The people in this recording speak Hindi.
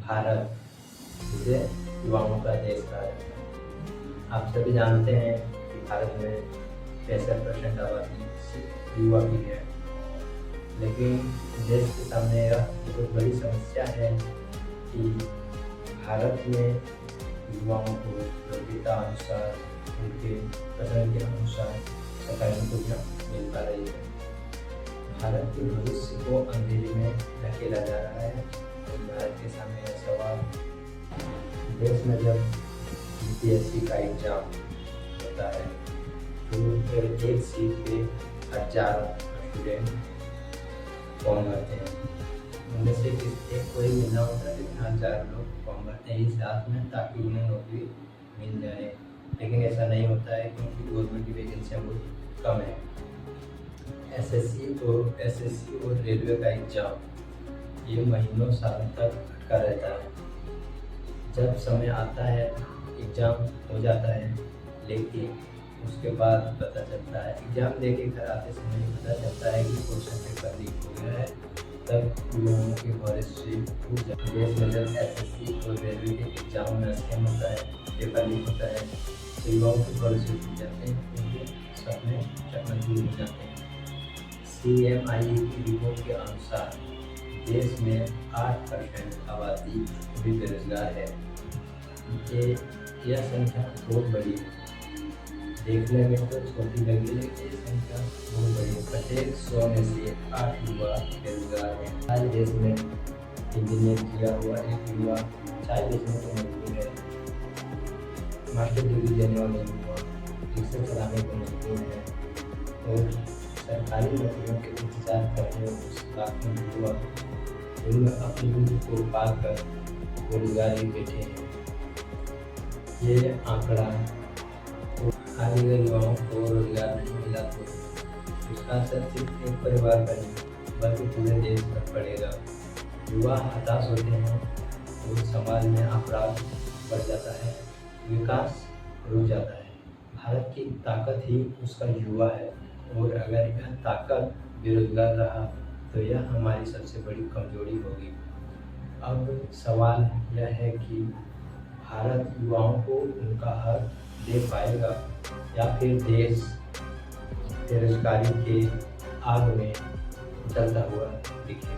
भारत, जिसे युवाओं का देश कहा जाता है। आप सभी जानते हैं कि भारत में 65% आबादी युवा की है, लेकिन देश के सामने यह बहुत बड़ी समस्या है कि भारत में युवाओं को योग्यता अनुसार, उनके पसंद के अनुसार सरकारी नौकरियाँ मिल पा रही है। भारत के भविष्य को अंधेरे में धकेला जा रहा है और भारत के सामने यह सवाल, देश में जब यूपीएससी का एग्जाम होता है तो फिर एक सीट पे 1000 स्टूडेंट फॉर्म भरते हैं। उनमें से किसी एक को ही मिलना होता है, लेकिन 1000 लोग फॉर्म भरते हैं इस आस में ताकि उन्हें नौकरी मिल जाए, लेकिन ऐसा नहीं होता है क्योंकि गवर्नमेंट की वैकेंसियाँ बहुत कम है। एसएससी और रेलवे का एग्जाम ये महीनों साल तक अटका रहता है। जब समय आता है एग्ज़ाम हो जाता है, लेकिन उसके बाद पता चलता है, एग्ज़ाम देके घर आते समय पता चलता है कि क्वेश्चन पेपर लीक हो गया है। तब युवाओं के भरोसे से टूट जाते हैं। देश में जब एसएससी और रेलवे के एग्जाम में स्कैम होता है, पेपर लीक होता है, तो युवाओं के भरोसे टूट जाते हैं, क्योंकि सपने चकनाचूर हो जाते हैं। CMIE की रिपोर्ट के अनुसार देश में 8% आबादी भी बेरोजगार है। यह संख्या बहुत बड़ी है। देखने में तो छोटी लगी, लेकिन ये संख्या बहुत बड़ी है। प्रत्येक 100 में से 8 युवा बेरोजगार हैं। आज देश में इंजीनियर किया हुआ एक युवा चाय बेचने को मजबूर है, मास्टर डिग्री देने वाले युवा रिक्शा चलाने को मजबूर है और सरकारी नौकरियों के इंतजार कर रहे उस लाखों युवा उनमें अपनी उम्र को पार कर बेरोजगार ही बैठे हैं। ये आंकड़ा आगे अगर युवाओं को रोजगार नहीं मिला तो उसका असर सिर्फ एक परिवार पर नहीं बल्कि पूरे देश पर पड़ेगा। युवा हताश होते हैं और समाज में अपराध बढ़ जाता है, विकास रुक जाता है। भारत की ताकत ही उसका युवा है और अगर यह ताकत बेरोजगार रहा तो यह हमारी सबसे बड़ी कमजोरी होगी। अब सवाल यह है कि भारत युवाओं को उनका हक दे पाएगा या फिर देश बेरोजगारी के आग में जलता हुआ दिखेगा।